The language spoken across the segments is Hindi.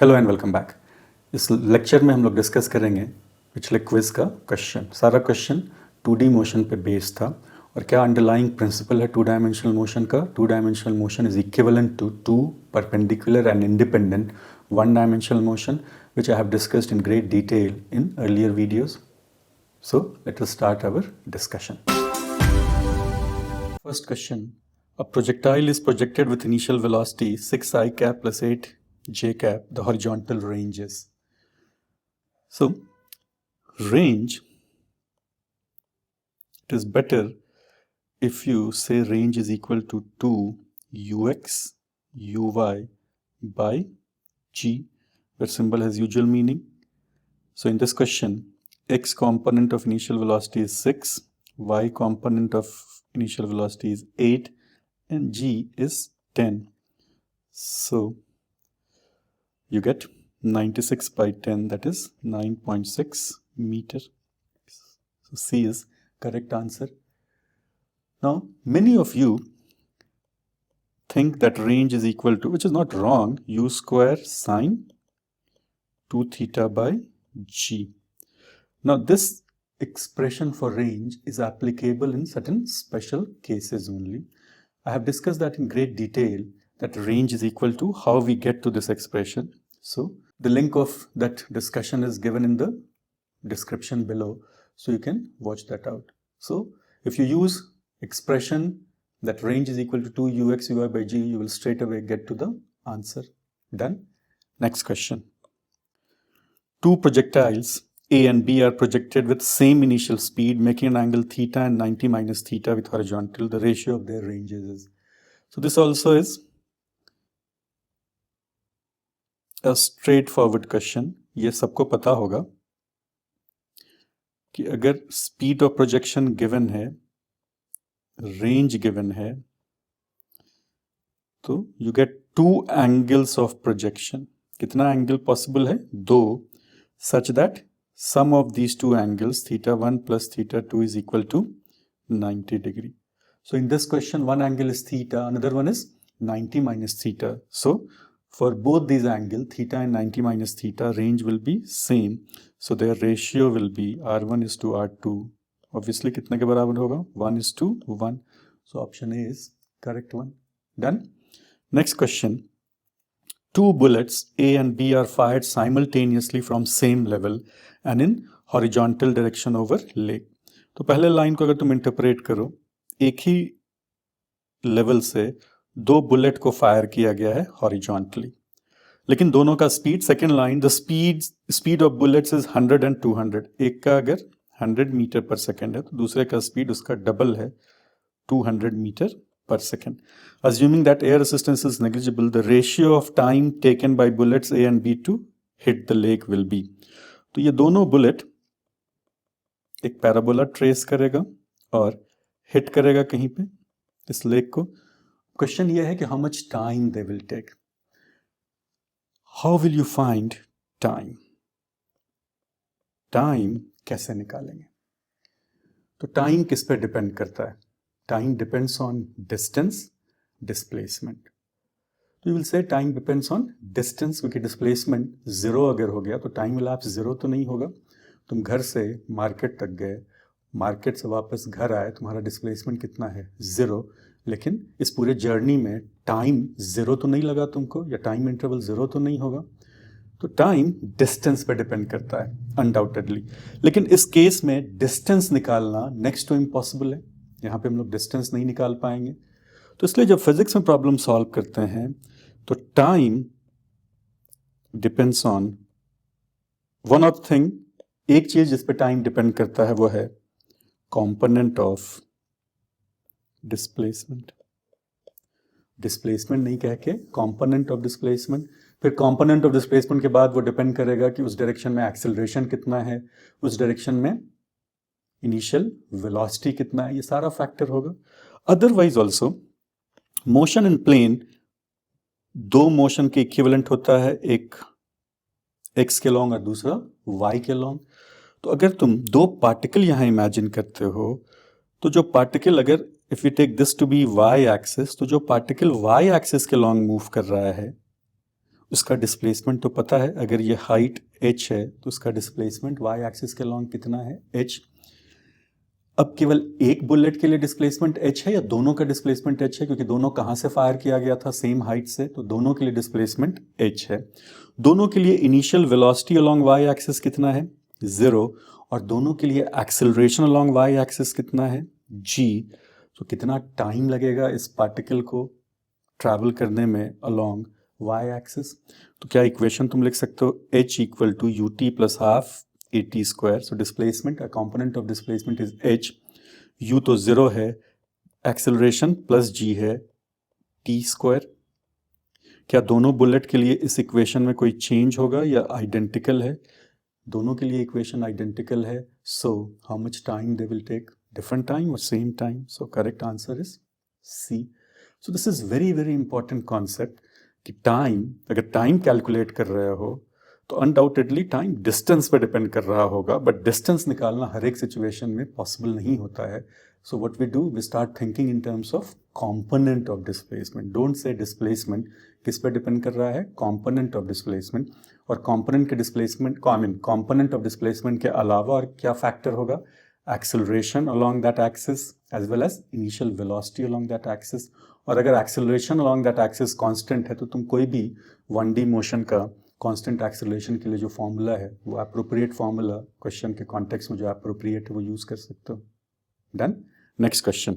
Hello and welcome back. इस लेक्चर में हम लोग डिस्कस करेंगे पिछले क्विज का क्वेश्चन। सारा क्वेश्चन 2D मोशन पे बेस्ड था और क्या अंडरलाइंग प्रिंसिपल है टू डायमेंशनल मोशन का। Two dimensional motion is equivalent to two perpendicular and independent one dimensional motion which I have discussed in great detail in earlier videos. So let us start our discussion. First question. A projectile is projected with initial velocity 6 I cap plus 8 j cap. The horizontal range is. So range, it is better if you say range is equal to 2 ux uy by g, where symbol has usual meaning. So in this question, x component of initial velocity is 6, y component of initial velocity is 8, and g is 10. So you get 96 by 10, that is 9.6 meter. So C is correct answer. Now many of you think that range is equal to, which is not wrong, u square sine 2 theta by g. Now this expression for range is applicable in certain special cases only. I have discussed that in great detail, that range is equal to how we get to this expression. So the link of that discussion is given in the description below, so you can watch that out. So if you use expression that range is equal to 2 ux uy by g, you will straight away get to the answer. Done. Next question. Two projectiles A and B are projected with same initial speed, making an angle theta and 90 minus theta with horizontal. The ratio of their ranges is. So this also is a straightforward question. ये सबको पता होगा कि अगर speed of projection given है, range given है, तो you get two angles of projection. कितना angle possible है? दो, such that sum of these two angles, theta 1 plus theta 2, is equal to 90 degree. So in this question, one angle is theta, another one is 90 minus theta. So for both these angles, theta and 90 minus theta, range will be same. So their ratio will be R1 is to R2. Obviously कितने के बराबर होगा? 1 is to 1. So option A is correct one. Done. Next question. Two bullets A and B are fired simultaneously from same level and in horizontal direction over lake. तो पहले लाइन को अगर तुम इंटरप्रेट करो, एक ही लेवल से दो बुलेट को फायर किया गया है हॉरिजॉन्टली, लेकिन दोनों का speed, second line, the speed of bullets is 100 and 200. एक का अगर 100 मीटर पर सेकेंड है तो दूसरे का स्पीड उसका डबल है, 200 metre per second. Assuming that air resistance is negligible, the ratio of time taken by bullets A and B to hit the lake will be. तो ये दोनों बुलेट एक पैराबोला ट्रेस करेगा और हिट करेगा कहीं पे इस लेक को. क्वेश्चन ये है कि how much time they will take. How will you find time? Time कैसे निकालेंगे? तो टाइम किस पे डिपेंड करता है? Time depends on distance, displacement. तो you will say time depends on distance, क्योंकि displacement zero अगर हो गया तो time elapse zero तो नहीं होगा. तुम घर से मार्केट तक गए, मार्केट से वापस घर आए, तुम्हारा displacement कितना है? Zero. लेकिन इस पूरे जर्नी में टाइम zero तो नहीं लगा तुमको, या टाइम इंटरवल zero तो नहीं होगा. तो टाइम डिस्टेंस पे डिपेंड करता है अनडाउटेडली, लेकिन इस केस में डिस्टेंस निकालना नेक्स्ट टू इम्पॉसिबल है. यहाँ पे हम लोग डिस्टेंस नहीं निकाल पाएंगे. तो इसलिए जब फिजिक्स में प्रॉब्लम सॉल्व करते हैं तो time depends on one of thing. एक चीज जिस पे टाइम डिपेंड करता है वो है कंपोनेंट ऑफ डिस्प्लेसमेंट. डिस्प्लेसमेंट नहीं कह के कंपोनेंट ऑफ डिस्प्लेसमेंट. फिर कंपोनेंट ऑफ डिस्प्लेसमेंट के बाद वो डिपेंड करेगा कि उस डायरेक्शन में एक्सेलरेशन कितना है, उस डायरेक्शन में इनिशियल वेलोसिटी कितना है, ये सारा फैक्टर होगा. Otherwise also motion in plane दो मोशन के इक्विवेलेंट होता है, एक एक्स के लॉन्ग और दूसरा वाई के लॉन्ग. तो अगर तुम दो पार्टिकल यहां इमेजिन करते हो तो जो पार्टिकल, अगर if you take this to be Y axis, तो जो पार्टिकल वाई एक्सिस के लॉन्ग मूव कर रहा है इसका डिस्प्लेसमेंट तो पता है, अगर ये हाइट h है तो इसका डिस्प्लेसमेंट y एक्सिस के लॉन्ग कितना है, h। अब केवल एक बुलेट के लिए डिस्प्लेसमेंट h है या दोनों का डिस्प्लेसमेंट h है, क्योंकि दोनों कहां से फायर किया गया था, सेम हाइट से, तो दोनों के लिए डिस्प्लेसमेंट h है। दोनों के लिए initial velocity along y axis कितना है, 0, और दोनों के लिए एक्सेलरेशन अलोंग y एक्सिस कितना है, g। तो कितना टाइम लगेगा इस पार्टिकल को ट्रैवल करने में अलोंग y एक्सिस। तो क्या इक्वेशन तुम लिख सकते हो, h equal to u t plus half a t square. So displacement, uh component of displacement is h, u तो 0 है, एक्सेलरेशन प्लस g है टी स्क्वायर। क्या दोनों बुलेट के लिए इस इक्वेशन में कोई चेंज होगा या आइडेंटिकल है, दोनों के लिए इक्वेशन आइडेंटिकल है। So how much time they will take, different time और same time. So correct answer is C. So this is very very important concept कि टाइम, अगर टाइम कैलकुलेट कर रहे हो तो अनडाउटेडली टाइम डिस्टेंस पे डिपेंड कर रहा होगा, बट डिस्टेंस निकालना हर एक सिचुएशन में पॉसिबल नहीं होता है। So what we do, we start thinking in terms of component of displacement. Don't say displacement, किस पे डिपेंड कर रहा है, कॉम्पोनेंट ऑफ डिस्प्लेसमेंट। और कॉम्पोनेंट के डिस्प्लेसमेंट को, I mean component of displacement के अलावा और क्या फैक्टर होगा, acceleration along that axis as well as initial velocity along that axis. और अगर acceleration along that axis constant है तो तुम कोई भी 1D मोशन का कांस्टेंट एक्सेलरेशन के लिए जो फॉर्मूला है वो अप्रोप्रिएट फॉर्मूला क्वेश्चन के कॉन्टेक्स्ट में जो अप्रोप्रिएट है वो यूज कर सकते हो। Done. Next question,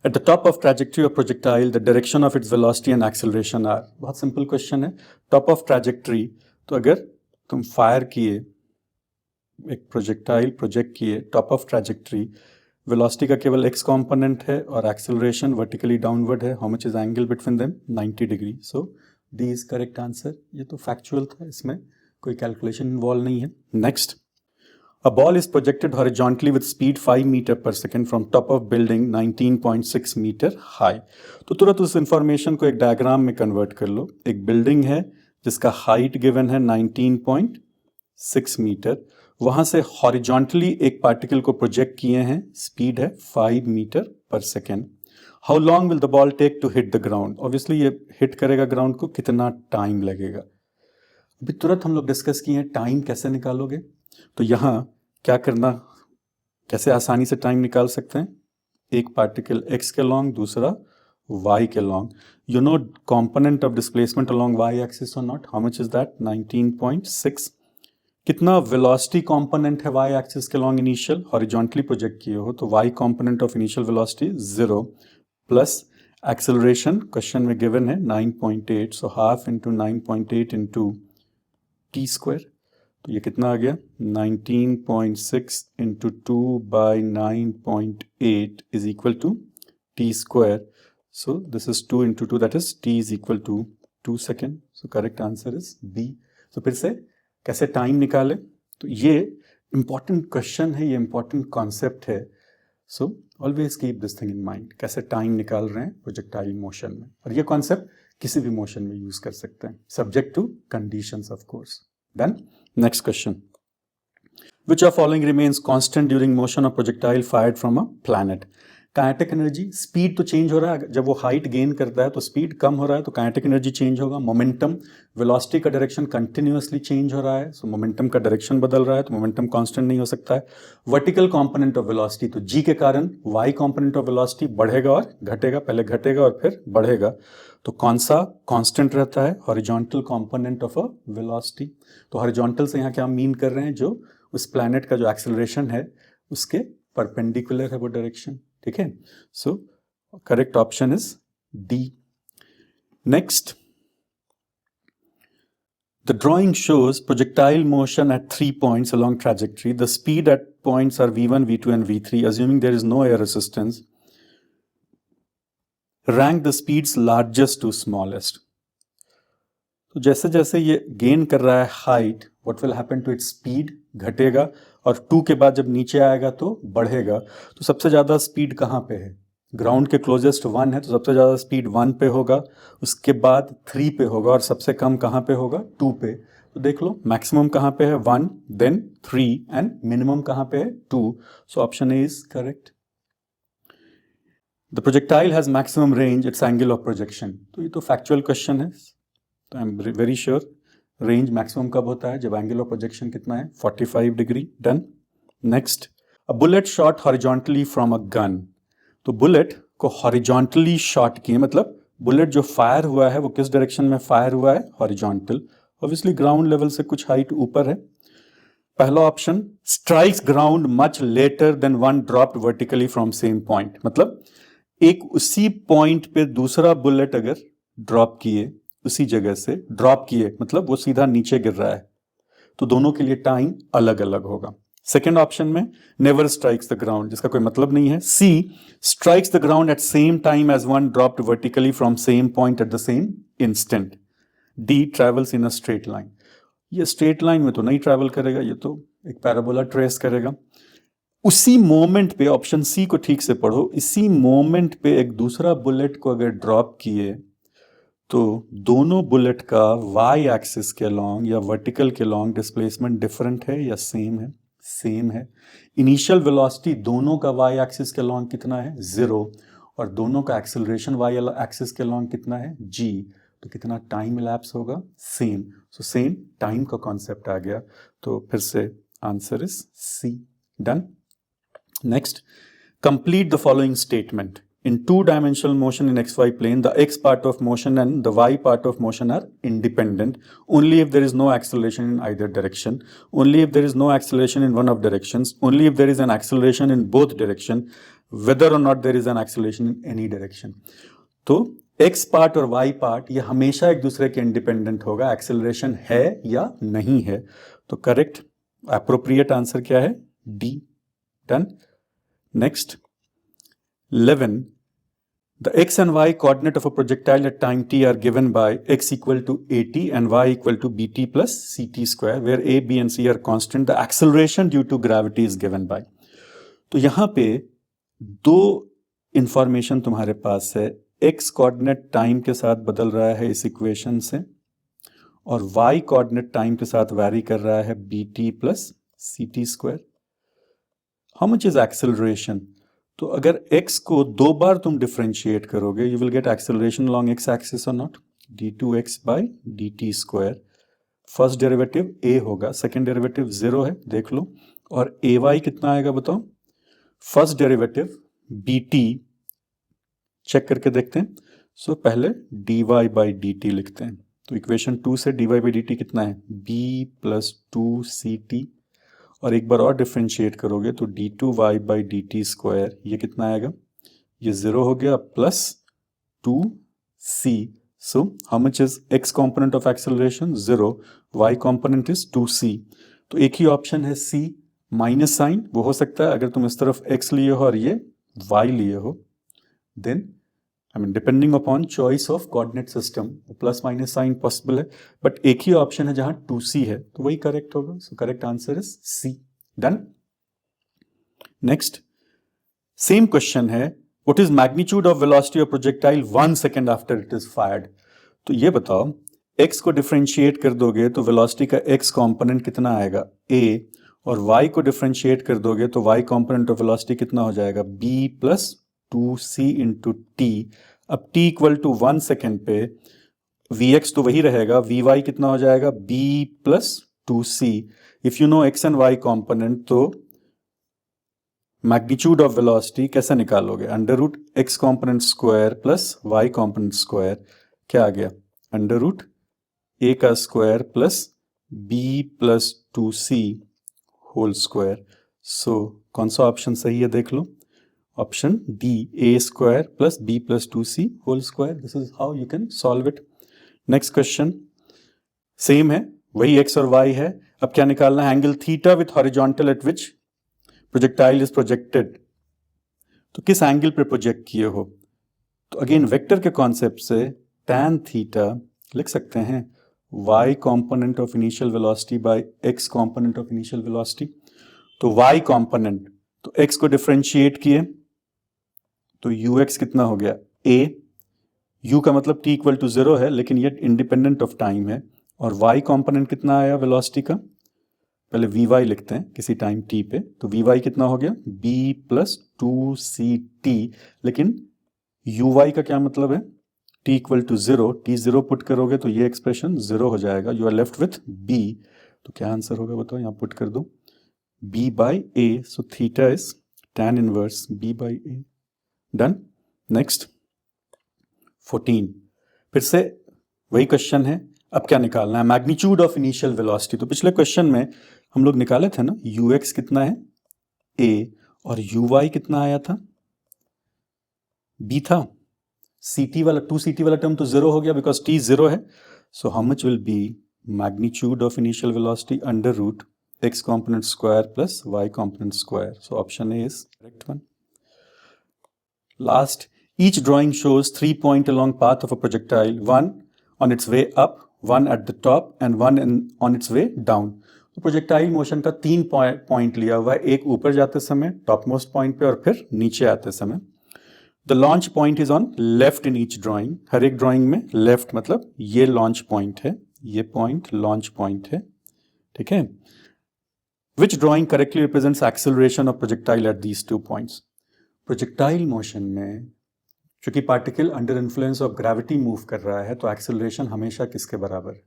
at the top of trajectory of projectile the direction of its velocity and acceleration are. बहुत सिंपल क्वेश्चन है। टॉप ऑफ ट्रैजेक्टरी, तो अगर तुम फायर किए, एक प्रोजेक्टाइल प्रोजेक्ट किए टॉप ऑफ ट्रैजेक्टरी, वेलोसिटी का केवल x कंपोनेंट है और एक्सेलरेशन वर्टिकली डाउनवर्ड है। How much is angle between them, 90 degree. So D is correct answer. ये तो फैक्चुअल था, इसमें कोई कैलकुलेशन इन्वॉल्व नहीं है। Next, a ball is projected horizontally with speed 5 metre पर second from top of building 19.6 metre high. तो तुरंत उस इंफॉर्मेशन को एक डायग्राम में कन्वर्ट कर लो। एक बिल्डिंग है जिसका हाइट गिवन है 19.6 मीटर, वहां से हॉरिजॉन्टली एक पार्टिकल को प्रोजेक्ट किए हैं, स्पीड है 5 मीटर पर second. How long will the ball take to hit the ground. Obviously ये हिट करेगा ग्राउंड को, कितना टाइम लगेगा। अभी तुरंत हम लोग डिस्कस किए हैं टाइम कैसे निकालोगे। तो यहाँ क्या करना, कैसे आसानी से टाइम निकाल सकते हैं, एक पार्टिकल x के लॉन्ग, दूसरा y के along. You know component of displacement along y axis और not, how much is that, 19.6। कितना वेलोसिटी कंपोनेंट है y एक्सिस के लॉन्ग इनिशियल, हॉरिजॉन्टली प्रोजेक्ट किए हो तो y component of initial velocity 0 plus acceleration question में गिवन है 9.8, so half into 9.8 into T square. तो ये कितना आ गया, 19.6 into 2 by 9.8 is equal to t square. So this is 2 into 2, that is t is equal to 2 second. So correct answer is B. तो फिर से कैसे टाइम निकाले, तो ये इंपॉर्टेंट क्वेश्चन है, ये इंपॉर्टेंट कॉन्सेप्ट है। So always keep this thing in mind, कैसे टाइम निकाल रहे हैं प्रोजेक्टाइल मोशन में। और ये कॉन्सेप्ट किसी भी मोशन में यूज कर सकते हैं, subject to conditions of course. Done. Next question, which of following remains constant during motion of projectile fired from a planet। Kinetic energy, speed तो चेंज हो रहा है, जब वो हाइट गेन करता है तो स्पीड कम हो रहा है तो काइनेटिक एनर्जी चेंज होगा। मोमेंटम, वेलोसिटी का डायरेक्शन कंटिन्यूअसली चेंज हो रहा है, सो मोमेंटम का डायरेक्शन बदल रहा है तो मोमेंटम कांस्टेंट नहीं हो सकता है। वर्टिकल कंपोनेंट ऑफ वेलोसिटी, तो जी के कारण वाई कंपोनेंट ऑफ वेलोसिटी बढ़ेगा और घटेगा, पहले घटेगा और फिर बढ़ेगा। तो कौन सा कांस्टेंट रहता है, horizontal component of a velocity. तो हॉरिजॉन्टल से यहाँ क्या मीन कर रहे हैं, जो उस प्लैनेट का जो एक्सेलरेशन है उसके परपेंडिकुलर है वो डायरेक्शन। ठीक है, so correct option is D. Next, the drawing shows projectile motion at 3 points along trajectory. The speed at points are v1, v2 and v3. Assuming there is no air resistance, rank the speeds largest to smallest. तो जैसे जैसे ये गेन कर रहा है height, what will happen to its speed, घटेगा, और 2 के बाद जब नीचे आएगा तो बढ़ेगा। तो सबसे ज़्यादा स्पीड कहाँ पे है, ग्राउंड के क्लोजेस्ट 1 है तो सबसे ज़्यादा स्पीड 1 पे होगा, उसके बाद 3 पे होगा, और सबसे कम कहाँ पे होगा, 2 पे। तो देख लो मैक्सिमम कहाँ पे है, 1, देन 3 एंड मिनिमम कहाँ पे है, 2। So option A is correct. The projectile has maximum range, it's angle of projection. तो ये तो फैक्चुअल क्वेश्चन है, तो I am very sure range maximum कब होता है, जब एंगल ऑफ प्रोजेक्शन कितना है 45 degree. Done. Next, a bullet shot horizontally from a gun. तो बुलेट को हॉरिजॉन्टली शॉट किए, मतलब बुलेट जो फायर हुआ है वो किस डायरेक्शन में फायर हुआ है, हॉरिजॉन्टल। ऑब्वियसली ग्राउंड लेवल से कुछ हाइट ऊपर है। पहला option, strikes ground much later than one dropped vertically from same point, मतलब एक उसी पॉइंट पे दूसरा बुलेट अगर ड्रॉप किए, उसी जगह से ड्रॉप किए, मतलब वो सीधा नीचे गिर रहा है, तो दोनों के लिए टाइम अलग अलग होगा। सेकेंड ऑप्शन में नेवर स्ट्राइक्स द ग्राउंड, जिसका कोई मतलब नहीं है। C, strikes the ground at same time as one dropped vertically from same point at the same instant. D, travels in a straight line. ये स्ट्रेट लाइन में तो नहीं ट्रैवल करेगा, ये तो एक पैराबोला ट्रेस करेगा। उसी मोमेंट पे, ऑप्शन सी को ठीक से पढ़ो, इसी मोमेंट पे एक दूसरा बुलेट को अगर ड्रॉप किए तो दोनों बुलेट का वाई एक्सिस के अलॉन्ग या वर्टिकल के अलॉन्ग डिस्प्लेसमेंट डिफरेंट है या सेम है, सेम है। इनिशियल वेलोसिटी दोनों का वाई एक्सिस के अलॉन्ग कितना है, 0, और दोनों का एक्सेलरेशन वाई एक्सिस के अलॉन्ग कितना है, g। तो कितना टाइम इलैप्स होगा, सेम। सो सेम टाइम का कॉन्सेप्ट आ गया, तो फिर से answer is C. Done. Next, complete the following statement. In two-dimensional motion in xy plane, the x part of motion and the y part of motion are independent only if there is no acceleration in either direction, only if there is no acceleration in one of directions, only if there is an acceleration in both direction, whether or not there is an acceleration in any direction. तो x part और y part ये हमेशा एक दूसरे के इंडिपेंडेंट होगा, एक्सेलरेशन है या नहीं है। तो करेक्ट एप्रोप्रिएट आंसर क्या है, D. Done. Next, 11. The x and y coordinate of a projectile at time t are given by x equal to at and y equal to bt plus ct square, where a, b and c are constant. The acceleration due to gravity is given by. तो यहां पे दो इंफॉर्मेशन तुम्हारे पास है, x कोऑर्डिनेट टाइम के साथ बदल रहा है इस इक्वेशन से, और y कोऑर्डिनेट टाइम के साथ वैरी कर रहा है bt plus ct square. How much is acceleration? तो अगर x को दो बार तुम डिफरेंशिएट करोगे, you will get acceleration along x axis और not, d2x by dt square. First derivative a होगा, सेकंड डेरिवेटिव 0 है, देख लो। और ay कितना आएगा बताओ, फर्स्ट डेरिवेटिव bt चेक करके देखते हैं। सो पहले dy बाई dt लिखते हैं, तो इक्वेशन 2 से dy बाई dt कितना है, b प्लस 2ct, और एक बार और डिफरेंशिएट करोगे तो d2y बाई dt स्क्वायर, ये कितना आएगा, ये 0 हो गया, plus 2c। So how much is x component of acceleration, 0, y component is 2c। तो एक ही ऑप्शन है c, माइनस साइन। वो हो सकता है अगर तुम इस तरफ x लिए हो और ये y लिए हो, then I mean depending upon choice of coordinate system plus minus sign possible है, बट एक ही ऑप्शन है जहां 2c है, तो वही करेक्ट होगा। So correct answer is C. Done. Next, same question है, what is magnitude of velocity of projectile 1 second after it is fired. तो ये बताओ, x को डिफरेंशिएट कर दोगे तो वेलोसिटी का x कॉम्पोनेंट कितना आएगा, a, और y को डिफरेंशिएट कर दोगे तो y कॉम्पोनेंट ऑफ वेलोसिटी कितना हो जाएगा, b plus 2c into T. अब t इक्वल टू 1 सेकेंड पे vx तो वही रहेगा, vy कितना हो जाएगा, b plus 2c। If you know x and y component, तो मैग्नीट्यूड ऑफ वेलोसिटी कैसे निकालोगे, under root x component square plus y component square, क्या आ गया, अंडर रूट a का square plus b plus 2c whole square. So कौन सा ऑप्शन सही है देख लो, option D, a square plus b plus 2c whole square. This is how you can solve it. Next question same है, वही x और y है। अब क्या निकालना है, angle theta with horizontal eight which projectile is projected. तो किस एंगल पे प्रोजेक्ट किए हो, तो अगेन वेक्टर के कॉन्सेप्ट से tan थीटा लिख सकते हैं y component of initial velocity bye x component of initial velocity. तो y कॉम्पोनेंट, तो x को डिफरेंशिएट किए तो ux कितना हो गया, a, u का मतलब t इक्वल टू 0 है, लेकिन ये इंडिपेंडेंट ऑफ टाइम है, और y कॉम्पोनेंट कितना आया वेलोसिटी का, पहले vy लिखते हैं किसी टाइम t पे, तो vy कितना हो गया, b प्लस 2ct, लेकिन uy का क्या मतलब है, t equal to 0, t 0 put करोगे तो ये एक्सप्रेशन 0 हो जाएगा, you are left with b। तो क्या आंसर होगा बताओ, यहाँ पुट कर दो b by a, so theta is tan inverse b by a। Done. Next 14, फिर से वही क्वेश्चन है, अब क्या निकालना है, मैग्नीट्यूड ऑफ इनिशियल वेलोसिटी। तो पिछले क्वेश्चन में हम लोग निकाले थे ना, ux कितना है a और uy कितना आया था b था। ct वाला 2ct वाला टर्म तो 0 हो गया बिकॉज t 0 है। So how much will be magnitude of initial velocity under root x component square plus y component square. So option A is correct one. Last, each drawing shows 3 points along path of a projectile, one on its way up, one at the top and one on its way down. तो प्रोजेक्टाइल मोशन का 3 पॉइंट लिया हुआ है, एक ऊपर जाते समय टॉप मोस्ट पॉइंट पे और फिर नीचे आते समय। The launch point is on left in each drawing, हर एक ड्राइंग में लेफ्ट मतलब ये लॉन्च पॉइंट है, ये पॉइंट लॉन्च पॉइंट है, ठीक है। Which drawing correctly represents acceleration of projectile at these 2 points? Projectile motion में चूंकि particle under influence of gravity move कर रहा है तो एक्सेलरेशन हमेशा किसके बराबर,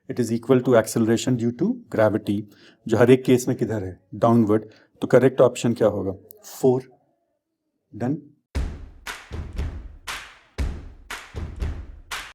it is equal to acceleration due to gravity, जो हर एक केस में किधर है, डाउनवर्ड। तो करेक्ट ऑप्शन क्या होगा 4। डन।